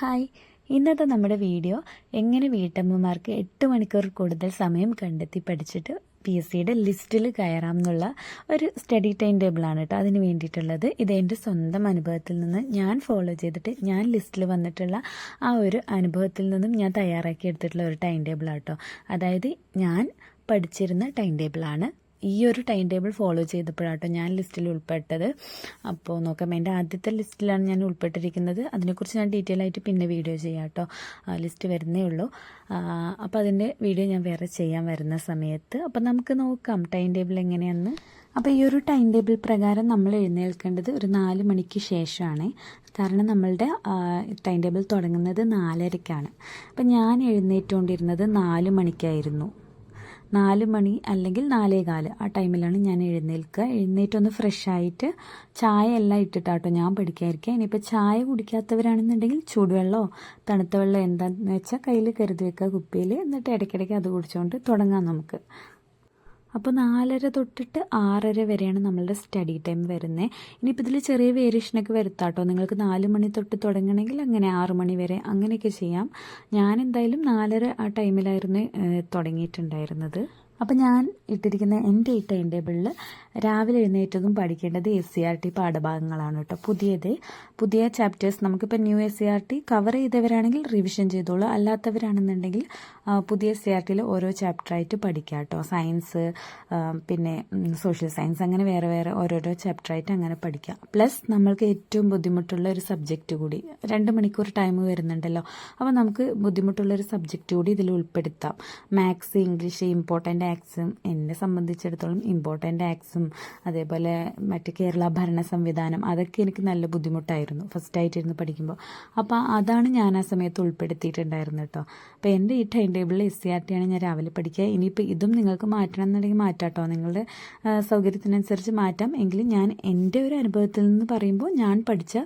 Hi, ഇന്നത്തെ നമ്മുടെ video എങ്ങനെ വീട്ടമ്മമാർക്ക് 8 മണിക്കൂർ കൂടുതൽ സമയം കണ്ടെത്തി പഠിച്ചിട്ട് PSCയുടെ ലിസ്റ്റിൽ കയറാം എന്നുള്ള ഒരു സ്റ്റഡി ടൈം ടേബിളാണ് കേട്ടോ. അതിന് വേണ്ടിയിട്ടുള്ളത് ഇത് എൻ്റെ സ്വന്തം അനുഭവത്തിൽ നിന്ന് ഞാൻ ഫോളോ ചെയ്തിട്ട് ഞാൻ ലിസ്റ്റിൽ വന്നിട്ടുള്ള ആ ഒരു അനുഭവത്തിൽ നിന്നും ഞാൻ തയ്യാറാക്കി എടുത്തിട്ടുള്ള ഒരു ടൈം ടേബിളാണ് കേട്ടോ. അതായത് ഞാൻ പഠിച്ചിരുന്ന ടൈം ടേബിളാണ്. ഈ ഒരു ടൈം ടേബിൾ ഫോളോ ചെയ്തപ്പോഴാട്ടോ ഞാൻ ലിസ്റ്റിൽ ഉൾപ്പെട്ടത്. അപ്പോൾ നോക്കാം, എൻ്റെ ആദ്യത്തെ ലിസ്റ്റിലാണ് ഞാൻ ഉൾപ്പെട്ടിരിക്കുന്നത്. അതിനെക്കുറിച്ച് ഞാൻ ഡീറ്റെയിൽ ആയിട്ട് പിന്നെ വീഡിയോ ചെയ്യാം കേട്ടോ. ലിസ്റ്റ് വരുന്നേ ഉള്ളൂ. അപ്പോൾ അതിൻ്റെ വീഡിയോ ഞാൻ വേറെ ചെയ്യാൻ വരുന്ന സമയത്ത്. അപ്പോൾ നമുക്ക് നോക്കാം ടൈം ടേബിൾ എങ്ങനെയാണെന്ന്. അപ്പോൾ ഈ ഒരു ടൈം ടേബിൾ പ്രകാരം നമ്മൾ എഴുന്നേൽക്കേണ്ടത് ഒരു 4 മണിക്ക് ശേഷമാണ്. കാരണം നമ്മളുടെ ടൈം ടേബിൾ തുടങ്ങുന്നത് 4:30ക്കാണ്. അപ്പം ഞാൻ എഴുന്നേറ്റുകൊണ്ടിരുന്നത് 4 മണിക്കായിരുന്നു. 4 മണി അല്ലെങ്കിൽ 4:15 ആ ടൈമിലാണ് ഞാൻ എഴുന്നേൽക്കുക. എഴുന്നേറ്റൊന്ന് ഫ്രഷ് ആയിട്ട് ചായ എല്ലാം ഇട്ടിട്ടാട്ടോ ഞാൻ പഠിക്കാതിരിക്കുക. ഇനിയിപ്പോൾ ചായ കുടിക്കാത്തവരാണെന്നുണ്ടെങ്കിൽ ചൂടുവെള്ളമോ തണുത്ത വെള്ളം എന്താണെന്ന് വെച്ചാൽ കയ്യിൽ കരുതി വെക്കുക കുപ്പിയിൽ. എന്നിട്ട് ഇടയ്ക്കിടയ്ക്ക് അത് കുടിച്ചുകൊണ്ട് തുടങ്ങാം നമുക്ക്. അപ്പോൾ 4:30 തൊട്ടിട്ട് 6:30 വരെയാണ് നമ്മളുടെ സ്റ്റഡി ടൈം വരുന്നത്. ഇനിയിപ്പോൾ ഇതിൽ ചെറിയ വേരിയേഷനൊക്കെ വരുത്താട്ടോ. നിങ്ങൾക്ക് 4 മണി തൊട്ട് തുടങ്ങണമെങ്കിൽ അങ്ങനെ 6 മണി വരെ അങ്ങനെയൊക്കെ ചെയ്യാം. ഞാൻ എന്തായാലും 4:30 ആ ടൈമിലായിരുന്നു തുടങ്ങിയിട്ടുണ്ടായിരുന്നത്. അപ്പം ഞാൻ ഇട്ടിരിക്കുന്ന എൻ്റെ ഈ ടൈം ടേബിളിൽ രാവിലെ എഴുന്നേറ്റതും പഠിക്കേണ്ടത് SCERT പാഠഭാഗങ്ങളാണ് കേട്ടോ. പുതിയ ചാപ്റ്റേഴ്സ് നമുക്കിപ്പോൾ ന്യൂ SCERT കവർ ചെയ്തവരാണെങ്കിൽ റിവിഷൻ ചെയ്തോളൂ. അല്ലാത്തവരാണെന്നുണ്ടെങ്കിൽ പുതിയ SCERTയിൽ ഓരോ ചാപ്റ്ററായിട്ട് പഠിക്കുക കേട്ടോ. സയൻസ്, പിന്നെ സോഷ്യൽ സയൻസ്, അങ്ങനെ വേറെ വേറെ ഓരോരോ ചാപ്റ്ററായിട്ട് അങ്ങനെ പഠിക്കുക. പ്ലസ് നമ്മൾക്ക് ഏറ്റവും ബുദ്ധിമുട്ടുള്ള ഒരു സബ്ജക്റ്റ് കൂടി 2 മണിക്കൂർ ടൈം വരുന്നുണ്ടല്ലോ. അപ്പോൾ നമുക്ക് ബുദ്ധിമുട്ടുള്ളൊരു സബ്ജക്റ്റ് കൂടി ഇതിൽ ഉൾപ്പെടുത്താം. മാത്സ്, ഇംഗ്ലീഷ്, ഇമ്പോർട്ടൻ്റ് ആക്ട്സും, എന്നെ സംബന്ധിച്ചിടത്തോളം ഇമ്പോർട്ടൻ്റ് ആക്ട്സും അതേപോലെ മറ്റ് കേരള ഭരണ സംവിധാനം, അതൊക്കെ എനിക്ക് നല്ല ബുദ്ധിമുട്ടായിരുന്നു ഫസ്റ്റായിട്ടിരുന്ന് പഠിക്കുമ്പോൾ. അപ്പോൾ അതാണ് ഞാൻ ആ സമയത്ത് ഉൾപ്പെടുത്തിയിട്ടുണ്ടായിരുന്നു കേട്ടോ. അപ്പോൾ എൻ്റെ ഈ ടൈം ടേബിളിൽ SCERT ആണ് ഞാൻ രാവിലെ പഠിക്കുക. ഇനിയിപ്പോൾ ഇതും നിങ്ങൾക്ക് മാറ്റണം എന്നുണ്ടെങ്കിൽ മാറ്റാം കേട്ടോ. നിങ്ങളുടെ സൗകര്യത്തിനനുസരിച്ച് മാറ്റാം. എങ്കിലും ഞാൻ എൻ്റെ ഒരു അനുഭവത്തിൽ നിന്ന് പറയുമ്പോൾ ഞാൻ പഠിച്ച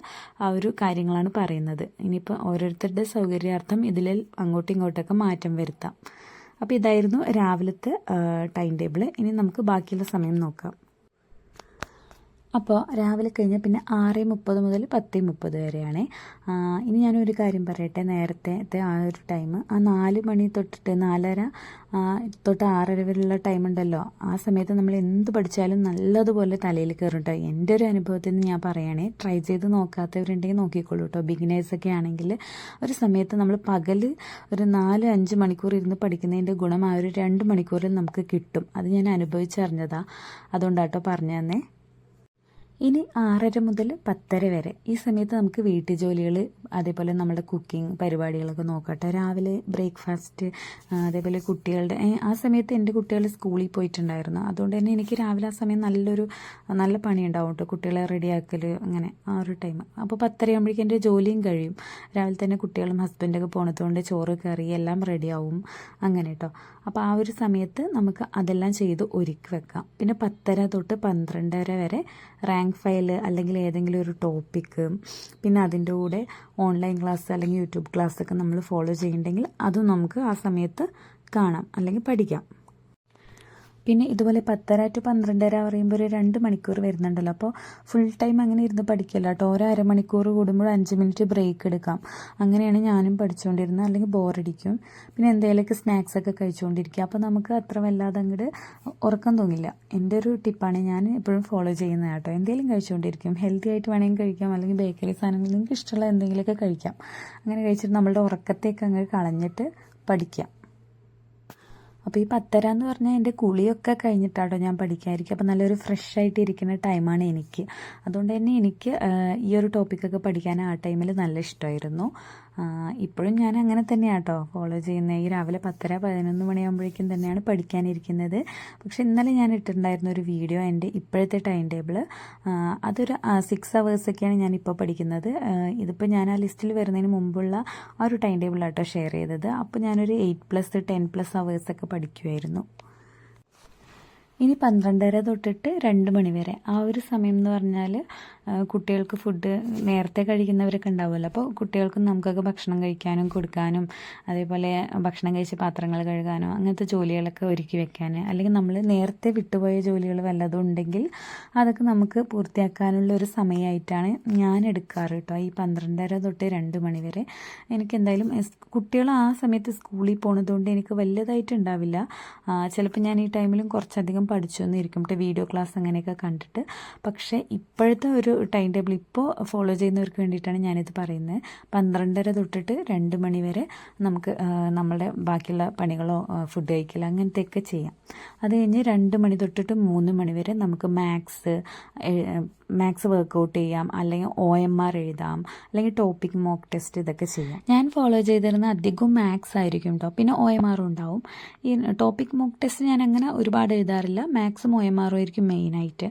ആ ഒരു കാര്യങ്ങളാണ് പറയുന്നത്. ഇനിയിപ്പോൾ ഓരോരുത്തരുടെ സൗകര്യാർത്ഥം ഇതിൽ അങ്ങോട്ടും ഇങ്ങോട്ടൊക്കെ മാറ്റം വരുത്താം. അപ്പോൾ ഇതായിരുന്നു രാവിലത്തെ ടൈം ടേബിൾ. ഇനി നമുക്ക് ബാക്കിയുള്ള സമയം നോക്കാം. അപ്പോൾ രാവിലെ കഴിഞ്ഞാൽ പിന്നെ 6:30 മുതൽ 10:30 വരെയാണ്. ഇനി ഞാനൊരു കാര്യം പറയട്ടെ. നേരത്തെ ആ ഒരു ടൈം, ആ 4 മണി തൊട്ടിട്ട് 4:30 തൊട്ട് 6:30 വരെയുള്ള ടൈം ഉണ്ടല്ലോ, ആ സമയത്ത് നമ്മൾ എന്ത് പഠിച്ചാലും നല്ലതുപോലെ തലയിൽ കയറും കേട്ടോ. എൻ്റെ ഒരു അനുഭവത്തിൽ നിന്ന് ഞാൻ പറയുകയാണേ, ട്രൈ ചെയ്ത് നോക്കാത്തവരുണ്ടെങ്കിൽ നോക്കിക്കോളൂ കേട്ടോ. ബിഗിനേഴ്സൊക്കെ ആണെങ്കിൽ ഒരു സമയത്ത് നമ്മൾ പകൽ ഒരു 4-5 മണിക്കൂർ ഇരുന്ന് പഠിക്കുന്നതിൻ്റെ ഗുണം ആ ഒരു 2 മണിക്കൂറിൽ നമുക്ക് കിട്ടും. അത് ഞാൻ അനുഭവിച്ചറിഞ്ഞതാണ്. അതുകൊണ്ടാട്ടോ പറഞ്ഞു തന്നെ. ഇനി 6:30 മുതൽ 10:30 വരെ ഈ സമയത്ത് നമുക്ക് വീട്ടുജോലികൾ, അതേപോലെ നമ്മുടെ കുക്കിംഗ് പരിപാടികളൊക്കെ നോക്കട്ടെ. രാവിലെ ബ്രേക്ക്ഫാസ്റ്റ്, അതേപോലെ കുട്ടികളുടെ ആ സമയത്ത് എൻ്റെ കുട്ടികൾ സ്കൂളിൽ പോയിട്ടുണ്ടായിരുന്നു. അതുകൊണ്ട് തന്നെ എനിക്ക് രാവിലെ ആ സമയം നല്ല പണിയുണ്ടാവും കേട്ടോ. കുട്ടികളെ റെഡിയാക്കൽ, അങ്ങനെ ആ ഒരു ടൈം. അപ്പോൾ 10:30 ആകുമ്പോഴേക്കും എൻ്റെ ജോലിയും കഴിയും. രാവിലെ തന്നെ കുട്ടികളും ഹസ്ബൻഡൊക്കെ പോണതുകൊണ്ട് ചോറ് കറി എല്ലാം റെഡിയാവും അങ്ങനെ കേട്ടോ. അപ്പോൾ ആ ഒരു സമയത്ത് നമുക്ക് അതെല്ലാം ചെയ്ത് ഒരുക്കി വെക്കാം. പിന്നെ 10:30 തൊട്ട് 12:30 വരെ റാങ്ക് ഫയൽ അല്ലെങ്കിൽ ഏതെങ്കിലും ഒരു ടോപ്പിക്ക്, പിന്നെ അതിൻ്റെ കൂടെ ഓൺലൈൻ ക്ലാസ് അല്ലെങ്കിൽ യൂട്യൂബ് ക്ലാസ്സൊക്കെ നമ്മൾ ഫോളോ ചെയ്യുന്നുണ്ടെങ്കിൽ അതും നമുക്ക് ആ സമയത്ത് കാണാം അല്ലെങ്കിൽ പഠിക്കാം. പിന്നെ ഇതുപോലെ 10:30 to 12:30 പറയുമ്പോൾ ഒരു 2 മണിക്കൂർ വരുന്നുണ്ടല്ലോ. അപ്പോൾ ഫുൾ ടൈം അങ്ങനെ ഇരുന്ന് പഠിക്കില്ല കേട്ടോ. ഓരോ അരമണിക്കൂർ കൂടുമ്പോൾ 5 മിനിറ്റ് ബ്രേക്ക് എടുക്കാം. അങ്ങനെയാണ് ഞാനും പഠിച്ചുകൊണ്ടിരുന്നത്. അല്ലെങ്കിൽ ബോറടിക്കും. പിന്നെ എന്തെങ്കിലുമൊക്കെ സ്നാക്സൊക്കെ കഴിച്ചുകൊണ്ടിരിക്കുക. അപ്പോൾ നമുക്ക് അത്ര വല്ലാതെ അങ്ങോട്ട് ഉറക്കം തോന്നില്ല. എൻ്റെ ഒരു ടിപ്പാണ് ഞാൻ എപ്പോഴും ഫോളോ ചെയ്യുന്നത് കേട്ടോ. എന്തെങ്കിലും കഴിച്ചുകൊണ്ടിരിക്കും. ഹെൽത്തി ആയിട്ട് വേണമെങ്കിൽ കഴിക്കാം, അല്ലെങ്കിൽ ബേക്കറി സാധനങ്ങൾ നിങ്ങൾക്ക് ഇഷ്ടമുള്ള എന്തെങ്കിലുമൊക്കെ കഴിക്കാം. അങ്ങനെ കഴിച്ചിട്ട് നമ്മളുടെ ഉറക്കത്തേക്ക് അങ്ങ് കളഞ്ഞിട്ട് പഠിക്കാം. അപ്പോൾ ഈ 10:30 എന്ന് പറഞ്ഞാൽ എൻ്റെ കുളിയൊക്കെ കഴിഞ്ഞിട്ടാട്ടോ ഞാൻ പഠിക്കാതിരിക്കുക. അപ്പോൾ നല്ലൊരു ഫ്രഷ് ആയിട്ട് ഇരിക്കുന്ന ടൈമാണ് എനിക്ക്. അതുകൊണ്ട് തന്നെ എനിക്ക് ഈ ഒരു ടോപ്പിക്കൊക്കെ പഠിക്കാൻ ആ ടൈമിൽ നല്ല ഇഷ്ടമായിരുന്നു. ഇപ്പോഴും ഞാൻ അങ്ങനെ തന്നെയാണ് കേട്ടോ ഫോളോ ചെയ്യുന്നത്. ഈ രാവിലെ 10:30-11 മണിയാകുമ്പോഴേക്കും തന്നെയാണ് പഠിക്കാനിരിക്കുന്നത്. പക്ഷെ ഇന്നലെ ഞാൻ ഇട്ടിട്ടുണ്ടായിരുന്ന ഒരു വീഡിയോ എൻ്റെ ഇപ്പോഴത്തെ ടൈം ടേബിൾ, അതൊരു 6 hours ഞാനിപ്പോൾ പഠിക്കുന്നത്. ഇതിപ്പോൾ ഞാൻ ആ ലിസ്റ്റിൽ വരുന്നതിന് മുമ്പുള്ള ആ ഒരു ടൈം ടേബിളാട്ടോ ഷെയർ ചെയ്തത്. അപ്പോൾ ഞാനൊരു 8+, 10+ hours ഒക്കെ പഠിക്കുമായിരുന്നു. ഇനി 12:30 തൊട്ടിട്ട് 2 മണി വരെ ആ ഒരു സമയം എന്ന് പറഞ്ഞാൽ കുട്ടികൾക്ക് ഫുഡ് നേരത്തെ കഴിക്കുന്നവരൊക്കെ ഉണ്ടാവുമല്ലോ, അപ്പോൾ കുട്ടികൾക്കും നമുക്കൊക്കെ ഭക്ഷണം കഴിക്കാനും കൊടുക്കാനും അതേപോലെ ഭക്ഷണം കഴിച്ച പാത്രങ്ങൾ കഴുകാനോ അങ്ങനത്തെ ജോലികളൊക്കെ ഒരുക്കി വെക്കാൻ, അല്ലെങ്കിൽ നമ്മൾ നേരത്തെ വിട്ടുപോയ ജോലികൾ വല്ലതും ഉണ്ടെങ്കിൽ അതൊക്കെ നമുക്ക് പൂർത്തിയാക്കാനുള്ള ഒരു സമയമായിട്ടാണ് ഞാൻ എടുക്കാറ് കേട്ടോ. ഈ 12:30 തൊട്ട് 2 മണി വരെ എനിക്ക് എന്തായാലും കുട്ടികൾ ആ സമയത്ത് സ്കൂളിൽ പോണതുകൊണ്ട് എനിക്ക് വലുതായിട്ടുണ്ടാവില്ല. ചിലപ്പോൾ ഞാൻ ഈ ടൈമിലും കുറച്ചധികം പഠിച്ചു എന്നിരിക്കും വീഡിയോ ക്ലാസ് അങ്ങനെയൊക്കെ കണ്ടിട്ട്. പക്ഷേ ഇപ്പോഴത്തെ ഒരു ടൈം ടേബിൾ ഇപ്പോൾ ഫോളോ ചെയ്യുന്നവർക്ക് വേണ്ടിയിട്ടാണ് ഞാനിത് പറയുന്നത്. 12:30 തൊട്ടിട്ട് 2 മണി വരെ നമുക്ക് നമ്മുടെ ബാക്കിയുള്ള പണികളോ ഫുഡ് കഴിക്കലോ അങ്ങനത്തെയൊക്കെ ചെയ്യാം. അത് കഴിഞ്ഞ് 2 മണി തൊട്ടിട്ട് 3 മണി വരെ നമുക്ക് മാത്സ് വർക്കൗട്ട് ചെയ്യാം, അല്ലെങ്കിൽ OMR എഴുതാം, അല്ലെങ്കിൽ ടോപ്പിക് മോക്ക് ടെസ്റ്റ്, ഇതൊക്കെ ചെയ്യാം. ഞാൻ ഫോളോ ചെയ്തിരുന്ന അധികവും മാത്സ് ആയിരിക്കും കേട്ടോ. പിന്നെ OMR ഉണ്ടാവും. ഈ ടോപ്പിക് മോക്ക് ടെസ്റ്റ് ഞാൻ അങ്ങനെ ഒരുപാട് എഴുതാറില്ല. മാത്സും OMR ആയിരിക്കും മെയിനായിട്ട്.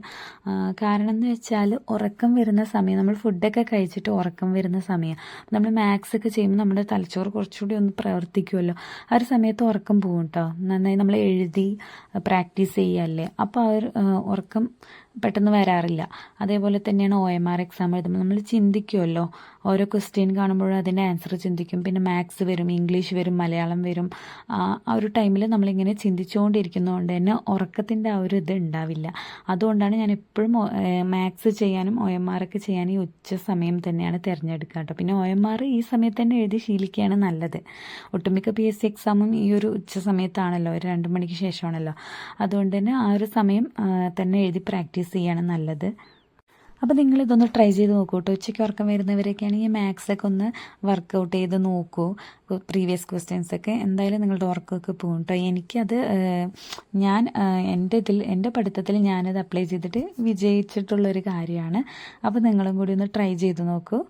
കാരണം എന്ന് വെച്ചാൽ ഉറക്കം വരുന്ന സമയം, നമ്മൾ ഫുഡൊക്കെ കഴിച്ചിട്ട് ഉറക്കം വരുന്ന സമയം, നമ്മൾ മാത്സ് ഒക്കെ ചെയ്യുമ്പോൾ നമ്മുടെ തലച്ചോറ് കുറച്ചുകൂടി ഒന്ന് പ്രവർത്തിക്കുമല്ലോ, ആ ഒരു സമയത്ത് ഉറക്കം പോകും കേട്ടോ. നന്നായി നമ്മൾ എഴുതി പ്രാക്ടീസ് ചെയ്യല്ലേ, അപ്പോൾ ആ ഒരു ഉറക്കം പെട്ടെന്ന് വരാറില്ല. അതേപോലെ തന്നെയാണ് OMR എക്സാം എഴുതുമ്പോൾ നമ്മൾ ചിന്തിക്കുമല്ലോ, ഓരോ ക്വസ്റ്റ്യൻ കാണുമ്പോഴും അതിൻ്റെ ആൻസർ ചിന്തിക്കും. പിന്നെ മാത്സ് വരും, ഇംഗ്ലീഷ് വരും, മലയാളം വരും. ആ ഒരു ടൈമിൽ നമ്മളിങ്ങനെ ചിന്തിച്ചുകൊണ്ടിരിക്കുന്നതുകൊണ്ട് തന്നെ ഉറക്കത്തിൻ്റെ ആ ഒരു ഇത് ഉണ്ടാവില്ല. അതുകൊണ്ടാണ് ഞാൻ എപ്പോഴും മാത്സ് ചെയ്യാനും OMR ഒക്കെ ചെയ്യാനും ഈ ഉച്ച സമയം തന്നെയാണ് തിരഞ്ഞെടുക്കുക കേട്ടോ. പിന്നെ OMR ഈ സമയത്ത് തന്നെ എഴുതി ശീലിക്കുകയാണ് നല്ലത്. ഒട്ടുമിക്ക PSC എക്സാമും ഈ ഒരു ഉച്ച സമയത്താണല്ലോ, ഒരു 2 മണിക്ക് ശേഷമാണല്ലോ. അതുകൊണ്ട് തന്നെ ആ ഒരു സമയം തന്നെ എഴുതി പ്രാക്ടീസ് ചെയ്യാണ് നല്ലത്. അപ്പോൾ നിങ്ങളിതൊന്ന് ട്രൈ ചെയ്ത് നോക്കൂ കേട്ടോ. ഉച്ചയ്ക്ക് ഉറക്കം വരുന്നവരൊക്കെ ആണെങ്കിൽ മാത്സൊക്കെ ഒന്ന് വർക്കൗട്ട് ചെയ്ത് നോക്കൂ. പ്രീവിയസ് ക്വസ്റ്റ്യൻസൊക്കെ എന്തായാലും നിങ്ങളുടെ ഉറക്കമൊക്കെ പോകും കേട്ടോ. എനിക്കത് എൻ്റെ പഠിത്തത്തിൽ ഞാനത് അപ്ലൈ ചെയ്തിട്ട് വിജയിച്ചിട്ടുള്ളൊരു കാര്യമാണ്. അപ്പോൾ നിങ്ങളും കൂടി ഒന്ന് ട്രൈ ചെയ്ത് നോക്കൂ.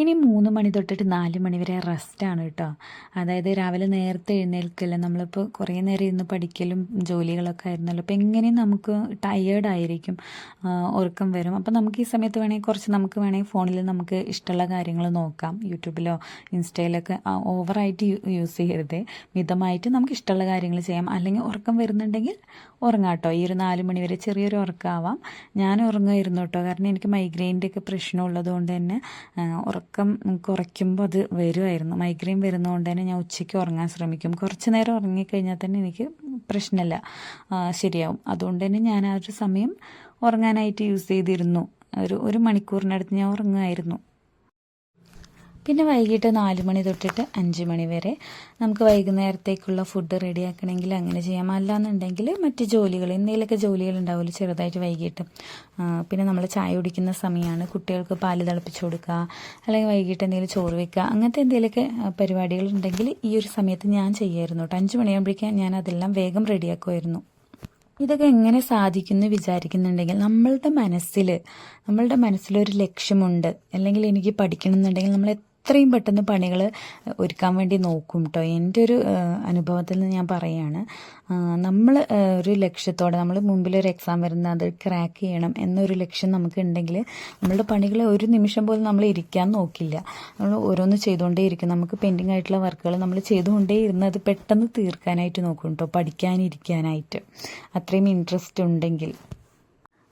ഇനി 3 മണി തൊട്ടിട്ട് 4 മണി വരെ റെസ്റ്റാണ് കേട്ടോ. അതായത് രാവിലെ നേരത്തെ എഴുന്നേൽക്കില്ല, നമ്മളിപ്പോൾ കുറേ നേരം ഇരുന്ന് പഠിക്കലും ജോലികളൊക്കെ ആയിരുന്നല്ലോ, അപ്പോൾ എങ്ങനെയും നമുക്ക് ടയേർഡായിരിക്കും, ഉറക്കം വരും. അപ്പോൾ നമുക്ക് ഈ സമയത്ത് വേണമെങ്കിൽ ഫോണിൽ നമുക്ക് ഇഷ്ടമുള്ള കാര്യങ്ങൾ നോക്കാം. യൂട്യൂബിലോ ഇൻസ്റ്റയിലൊക്കെ ഓവറായിട്ട് യൂസ് ചെയ്യരുത്, മിതമായിട്ട് നമുക്ക് ഇഷ്ടമുള്ള കാര്യങ്ങൾ ചെയ്യാം. അല്ലെങ്കിൽ ഉറക്കം വരുന്നുണ്ടെങ്കിൽ ഉറങ്ങാം കേട്ടോ. ഈ ഒരു 4 മണി വരെ ചെറിയൊരു ഉറക്കമാവാം. ഞാൻ ഉറങ്ങുമായിരുന്നു കേട്ടോ, കാരണം എനിക്ക് മൈഗ്രെയിൻ്റെ ഒക്കെ പ്രശ്നം ഉള്ളതുകൊണ്ട് തന്നെ ഉറക്കം കുറയ്ക്കുമ്പോൾ അത് വരുമായിരുന്നു. മൈഗ്രെയിൻ വരുന്നതുകൊണ്ട് തന്നെ ഞാൻ ഉച്ചയ്ക്ക് ഉറങ്ങാൻ ശ്രമിക്കും. കുറച്ച് നേരം ഉറങ്ങിക്കഴിഞ്ഞാൽ തന്നെ എനിക്ക് പ്രശ്നമില്ല, ശരിയാവും. അതുകൊണ്ട് തന്നെ ഞാൻ ആ ഒരു സമയം ഉറങ്ങാനായിട്ട് യൂസ് ചെയ്തിരുന്നു. ഒരു മണിക്കൂറിനടുത്ത് ഞാൻ ഉറങ്ങുമായിരുന്നു. പിന്നെ വൈകിട്ട് 4 മണി തൊട്ടിട്ട് 5 മണി വരെ നമുക്ക് വൈകുന്നേരത്തേക്കുള്ള ഫുഡ് റെഡിയാക്കണമെങ്കിൽ അങ്ങനെ ചെയ്യാം. അല്ലാന്നുണ്ടെങ്കിൽ മറ്റ് ജോലികൾ, എന്തെങ്കിലുമൊക്കെ ജോലികൾ ഉണ്ടാവുമല്ലോ ചെറുതായിട്ട് വൈകിട്ട്. പിന്നെ നമ്മൾ ചായ കുടിക്കുന്ന സമയമാണ്, കുട്ടികൾക്ക് പാല് തിളപ്പിച്ച് കൊടുക്കുക, അല്ലെങ്കിൽ വൈകിട്ട് എന്തെങ്കിലും ചോറ് വെക്കുക, അങ്ങനത്തെ എന്തെങ്കിലുമൊക്കെ പരിപാടികൾ ഉണ്ടെങ്കിൽ ഈ ഒരു സമയത്ത് ഞാൻ ചെയ്യായിരുന്നു കേട്ടോ. 5 മണിയാകുമ്പോഴേക്കും ഞാൻ അതെല്ലാം വേഗം റെഡിയാക്കുമായിരുന്നു. ഇതൊക്കെ എങ്ങനെ സാധിക്കുമെന്ന് വിചാരിക്കുന്നുണ്ടെങ്കിൽ നമ്മളുടെ മനസ്സിലൊരു ലക്ഷ്യമുണ്ട്, അല്ലെങ്കിൽ എനിക്ക് പഠിക്കണം എന്നുണ്ടെങ്കിൽ നമ്മൾ എത്രയും പെട്ടെന്ന് പണികൾ ഒരുക്കാൻ വേണ്ടി നോക്കും കേട്ടോ. എൻ്റെ ഒരു അനുഭവത്തിൽ നിന്ന് ഞാൻ പറയുകയാണ്. നമ്മൾ ഒരു ലക്ഷ്യത്തോടെ, നമ്മൾ മുമ്പിലൊരു എക്സാം വരുന്ന അത് ക്രാക്ക് ചെയ്യണം എന്നൊരു ലക്ഷ്യം നമുക്കുണ്ടെങ്കിൽ നമ്മളുടെ പണികൾ ഒരു നിമിഷം പോലും നമ്മൾ ഇരിക്കാൻ നോക്കില്ല. നമ്മൾ ഓരോന്ന് ചെയ്തുകൊണ്ടേ ഇരിക്കും. നമുക്ക് പെൻഡിങ് ആയിട്ടുള്ള വർക്കുകൾ നമ്മൾ ചെയ്തുകൊണ്ടേ ഇരുന്ന് അത് പെട്ടെന്ന് തീർക്കാനായിട്ട് നോക്കും കേട്ടോ, പഠിക്കാനിരിക്കാനായിട്ട്, അത്രയും ഇൻട്രസ്റ്റ് ഉണ്ടെങ്കിൽ.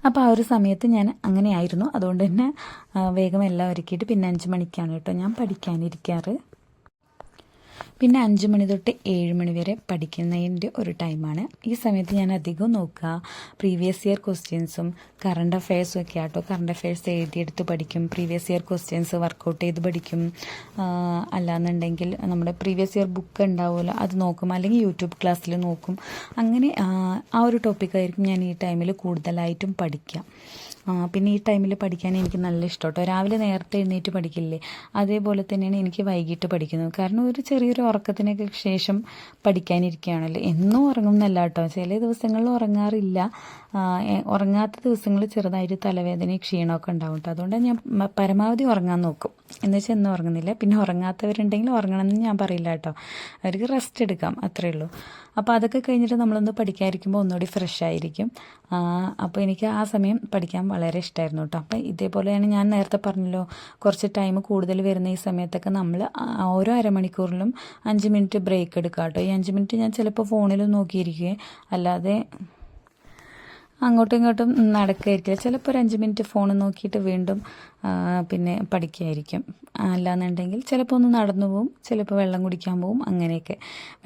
അപ്പോൾ ആ ഒരു സമയത്ത് ഞാൻ അങ്ങനെയായിരുന്നു. അതുകൊണ്ട് തന്നെ വേഗം എല്ലാം ഒരുക്കിയിട്ട് പിന്നെ 5 മണിക്കാണ് കേട്ടോ ഞാൻ പഠിക്കാനിരിക്കാറ്. പിന്നെ 5 മണി തൊട്ട് 7 മണി വരെ പഠിക്കുന്നതിൻ്റെ ഒരു ടൈമാണ്. ഈ സമയത്ത് ഞാൻ അധികം നോക്കുക പ്രീവിയസ് ഇയർ ക്വസ്റ്റ്യൻസും കറണ്ട് അഫെയർസും ഒക്കെ ആട്ടോ. കറണ്ട് അഫെയർസ് എഴുതിയെടുത്ത് പഠിക്കും, പ്രീവിയസ് ഇയർ ക്വസ്റ്റ്യൻസ് വർക്കൗട്ട് ചെയ്ത് പഠിക്കും. അല്ലാന്നുണ്ടെങ്കിൽ നമ്മുടെ പ്രീവിയസ് ഇയർ ബുക്ക് ഉണ്ടാവുമല്ലോ അത് നോക്കും, അല്ലെങ്കിൽ യൂട്യൂബ് ക്ലാസ്സിൽ നോക്കും. അങ്ങനെ ആ ഒരു ടോപ്പിക്കായിരിക്കും ഞാൻ ഈ ടൈമിൽ കൂടുതലായിട്ടും പഠിക്കുക. പിന്നെ ഈ ടൈമിൽ പഠിക്കാൻ എനിക്ക് നല്ല ഇഷ്ടം കേട്ടോ. രാവിലെ നേരത്തെ എഴുന്നേറ്റ് പഠിക്കില്ലേ, അതേപോലെ തന്നെയാണ് എനിക്ക് വൈകിട്ട് പഠിക്കുന്നത്. കാരണം ഒരു ചെറിയൊരു ഉറക്കത്തിനൊക്കെ ശേഷം പഠിക്കാനിരിക്കുകയാണല്ലോ. എന്നും ഉറങ്ങുന്നല്ല കേട്ടോ, ചില ദിവസങ്ങളിൽ ഉറങ്ങാറില്ല. ഉറങ്ങാത്ത ദിവസങ്ങളിൽ ചെറുതായിട്ട് തലവേദനയും ക്ഷീണമൊക്കെ ഉണ്ടാവും കേട്ടോ. അതുകൊണ്ട് ഞാൻ പരമാവധി ഉറങ്ങാൻ നോക്കും. എന്ന് വെച്ചാൽ എന്നും ഉറങ്ങുന്നില്ല. പിന്നെ ഉറങ്ങാത്തവരുണ്ടെങ്കിൽ ഉറങ്ങണമെന്ന് ഞാൻ പറയില്ല കേട്ടോ, അവർക്ക് റെസ്റ്റ് എടുക്കാം, അത്രയേ ഉള്ളൂ. അപ്പോൾ അതൊക്കെ കഴിഞ്ഞിട്ട് നമ്മളൊന്ന് പഠിക്കാതിരിക്കുമ്പോൾ ഒന്നുകൂടി ഫ്രഷ് ആയിരിക്കും. അപ്പോൾ എനിക്ക് ആ സമയം പഠിക്കാൻ വളരെ ഇഷ്ടമായിരുന്നു കേട്ടോ. അപ്പോൾ ഇതേപോലെയാണ് ഞാൻ നേരത്തെ പറഞ്ഞല്ലോ, കുറച്ച് ടൈം കൂടുതൽ വരുന്ന ഈ സമയത്തൊക്കെ നമ്മൾ ഓരോ അരമണിക്കൂറിലും 5 മിനിറ്റ് ബ്രേക്ക് എടുക്കുക കേട്ടോ. ഈ 5 മിനിറ്റ് ഞാൻ ചിലപ്പോൾ ഫോണിൽ നോക്കിയിരിക്കുകയും അങ്ങോട്ടും ഇങ്ങോട്ടും നടക്കുകയായിരിക്കില്ല. ചിലപ്പോൾ ഒരു 5 മിനിറ്റ് ഫോൺ നോക്കിയിട്ട് വീണ്ടും പിന്നെ പഠിക്കുകയായിരിക്കും. അല്ലാന്നുണ്ടെങ്കിൽ ചിലപ്പോൾ ഒന്ന് നടന്നു പോവും, ചിലപ്പോൾ വെള്ളം കുടിക്കാൻ പോവും, അങ്ങനെയൊക്കെ.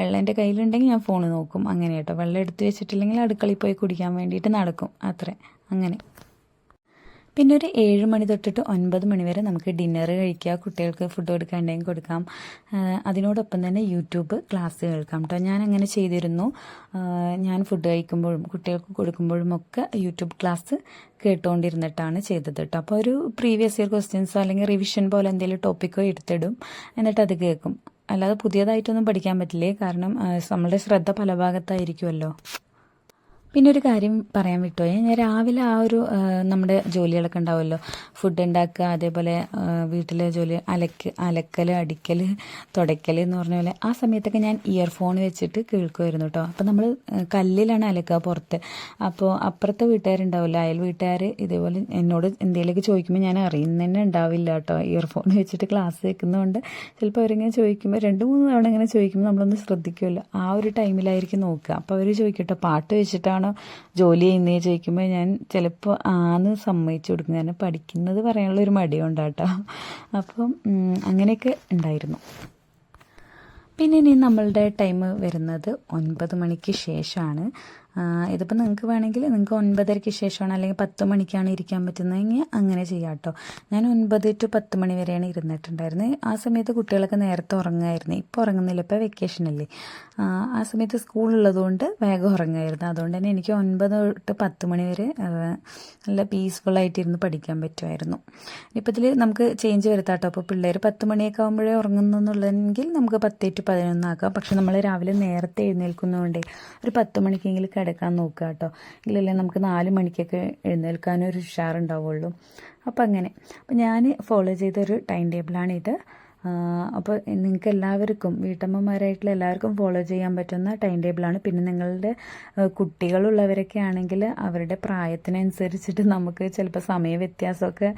വെള്ളം എൻ്റെ കയ്യിലുണ്ടെങ്കിൽ ഞാൻ ഫോൺ നോക്കും, അങ്ങനെ കേട്ടോ. വെള്ളം എടുത്ത് വെച്ചിട്ടില്ലെങ്കിൽ അടുക്കളയിൽ പോയി കുടിക്കാൻ വേണ്ടിയിട്ട് നടക്കും, അത്രേ, അങ്ങനെ. പിന്നെ ഒരു 7 മണി തൊട്ടിട്ട് 9 മണി വരെ നമുക്ക് ഡിന്നർ കഴിക്കുക, കുട്ടികൾക്ക് ഫുഡ് കൊടുക്കാണ്ടെങ്കിൽ കൊടുക്കാം. അതിനോടൊപ്പം തന്നെ യൂട്യൂബ് ക്ലാസ് കേൾക്കാം കേട്ടോ. ഞാൻ അങ്ങനെ ചെയ്തിരുന്നു. ഞാൻ ഫുഡ് കഴിക്കുമ്പോഴും കുട്ടികൾക്ക് കൊടുക്കുമ്പോഴും ഒക്കെ യൂട്യൂബ് ക്ലാസ് കേട്ടുകൊണ്ടിരുന്നിട്ടാണ് ചെയ്തത് കേട്ടോ. അപ്പോൾ ഒരു പ്രീവിയസ് ഇയർ ക്വസ്റ്റ്യൻസോ അല്ലെങ്കിൽ റിവിഷൻ പോലെ എന്തെങ്കിലും ടോപ്പിക്കോ എടുത്തിടും, എന്നിട്ട് അത് കേൾക്കും. അല്ലാതെ പുതിയതായിട്ടൊന്നും പഠിക്കാൻ പറ്റില്ലേ, കാരണം നമ്മളുടെ ശ്രദ്ധ പല ഭാഗത്തായിരിക്കുമല്ലോ. പിന്നെ ഒരു കാര്യം പറയാൻ വിട്ടുപോയി, ഞാൻ രാവിലെ നമ്മുടെ ജോലികളൊക്കെ ഉണ്ടാവുമല്ലോ, ഫുഡ് ഉണ്ടാക്കുക, അതേപോലെ വീട്ടിലെ ജോലി, അലക്കൽ, അടിക്കൽ, തുടയ്ക്കൽ എന്ന് പറഞ്ഞ പോലെ ആ സമയത്തൊക്കെ ഞാൻ ഇയർഫോൺ വെച്ചിട്ട് കേൾക്കുമായിരുന്നു കേട്ടോ. അപ്പോൾ നമ്മൾ കല്ലിലാണ് അലക്കുക പുറത്ത്. അപ്പോൾ അപ്പുറത്തെ വീട്ടുകാരുണ്ടാവില്ല, അയൽ വീട്ടുകാർ ഇതേപോലെ എന്നോട് എന്തെങ്കിലുമൊക്കെ ചോദിക്കുമ്പോൾ ഞാൻ അറിയുന്ന തന്നെ ഉണ്ടാവില്ല കേട്ടോ. ഇയർഫോൺ വെച്ചിട്ട് ക്ലാസ് കേൾക്കുന്നതുകൊണ്ട് ചിലപ്പോൾ അവരിങ്ങനെ ചോദിക്കുമ്പോൾ 2-3 തവണ ഇങ്ങനെ ചോദിക്കുമ്പോൾ നമ്മളൊന്ന് ശ്രദ്ധിക്കുമല്ലോ, ആ ഒരു ടൈമിലായിരിക്കും നോക്കുക. അപ്പോൾ അവർ ചോദിക്കട്ടോ പാട്ട് വെച്ചിട്ടാണ് ജോലി ചെയ്യുന്നേ ചോദിക്കുമ്പോൾ ഞാൻ ചിലപ്പോൾ സമ്മതിച്ചു കൊടുക്കും, കാരണം പഠിക്കുന്നത് പറയാനുള്ള ഒരു മടിയുണ്ടാട്ടോ. അപ്പം അങ്ങനെയൊക്കെ ഉണ്ടായിരുന്നു. പിന്നെ ഇനി നമ്മളുടെ ടൈം വരുന്നത് 9 മണിക്ക് ശേഷമാണ്. ഇതിപ്പോൾ നിങ്ങൾക്ക് വേണമെങ്കിൽ നിങ്ങൾക്ക് 9:30-ക്ക് ശേഷമാണ് അല്ലെങ്കിൽ 10 മണിക്കാണ് ഇരിക്കാൻ പറ്റുന്നതെങ്കിൽ അങ്ങനെ ചെയ്യാം കേട്ടോ. ഞാൻ 9 to 10 മണി വരെയാണ് ഇരുന്നിട്ടുണ്ടായിരുന്നത്. ആ സമയത്ത് കുട്ടികളൊക്കെ നേരത്തെ ഉറങ്ങുമായിരുന്നു. ഇപ്പോൾ ഉറങ്ങുന്നില്ല, ഇപ്പോൾ വെക്കേഷനല്ലേ. ആ സമയത്ത് സ്കൂളുള്ളതുകൊണ്ട് വേഗം ഉറങ്ങുമായിരുന്നു. അതുകൊണ്ട് തന്നെ എനിക്ക് 9 to 10 മണി വരെ നല്ല പീസ്ഫുള്ളായിട്ടിരുന്ന് പഠിക്കാൻ പറ്റുമായിരുന്നു. ഇപ്പോൾ ഇതിൽ നമുക്ക് ചേഞ്ച് വരുത്താം കേട്ടോ. അപ്പോൾ പിള്ളേർ 10 മണിയൊക്കെ ആകുമ്പോഴേ ഉറങ്ങുന്നു എന്നുള്ളതെങ്കിൽ നമുക്ക് 10 to 11 ആക്കാം. പക്ഷെ നമ്മൾ രാവിലെ നേരത്തെ എഴുന്നേൽക്കുന്നതുകൊണ്ടേ ഒരു 10 മണിക്കെങ്കിലും കിടക്കാൻ നോക്കുക കേട്ടോ. ഇല്ലല്ലേ നമുക്ക് 4 മണിക്കൊക്കെ എഴുന്നേൽക്കാനൊരു ഉഷാറുണ്ടാവുള്ളൂ. അപ്പോൾ അങ്ങനെ. അപ്പോൾ ഞാൻ ഫോളോ ചെയ്തൊരു ടൈം ടേബിളാണിത്. അപ്പോൾ നിങ്ങൾക്ക് എല്ലാവർക്കും, വീട്ടമ്മമാരായിട്ടുള്ള എല്ലാവർക്കും ഫോളോ ചെയ്യാൻ പറ്റുന്ന ടൈം ടേബിളാണ്. പിന്നെ നിങ്ങളുടെ കുട്ടികളുള്ളവരൊക്കെ ആണെങ്കിൽ അവരുടെ പ്രായത്തിനനുസരിച്ചിട്ട് നമുക്ക് ചിലപ്പോൾ സമയ വ്യത്യാസമൊക്കെ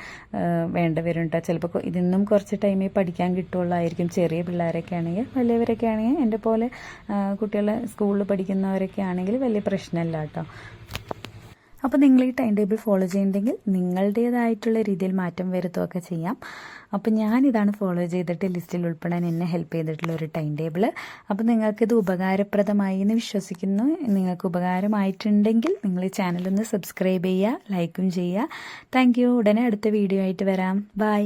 വേണ്ട വരും കേട്ടോ. ചിലപ്പോൾ ഇതിന്നും കുറച്ച് ടൈമേ പഠിക്കാൻ കിട്ടുള്ളായിരിക്കും. ചെറിയ പിള്ളേരൊക്കെ ആണെങ്കിൽ, വലിയവരൊക്കെ ആണെങ്കിൽ, എൻ്റെ പോലെ കുട്ടികളെ സ്കൂളിൽ പഠിക്കുന്നവരൊക്കെ ആണെങ്കിൽ വലിയ പ്രശ്നമില്ല കേട്ടോ. അപ്പോൾ നിങ്ങൾ ഈ ടൈം ടേബിൾ ഫോളോ ചെയ്യുന്നുണ്ടെങ്കിൽ നിങ്ങളുടേതായിട്ടുള്ള രീതിയിൽ മാറ്റം വരുത്തുകയൊക്കെ ചെയ്യാം. അപ്പോൾ ഞാനിതാണ് ഫോളോ ചെയ്തിട്ട് ലിസ്റ്റിൽ ഉൾപ്പെടാൻ എന്നെ ഹെൽപ്പ് ചെയ്തിട്ടുള്ള ഒരു ടൈം ടേബിൾ. അപ്പോൾ നിങ്ങൾക്കിത് ഉപകാരപ്രദമായി എന്ന് വിശ്വസിക്കുന്നു. നിങ്ങൾക്ക് ഉപകാരമായിട്ടുണ്ടെങ്കിൽ നിങ്ങൾ ഈ ചാനലൊന്ന് സബ്സ്ക്രൈബ് ചെയ്യുക, ലൈക്കും ചെയ്യുക. Thank you. ഉടനെ അടുത്ത വീഡിയോ ആയിട്ട് വരാം. ബൈ.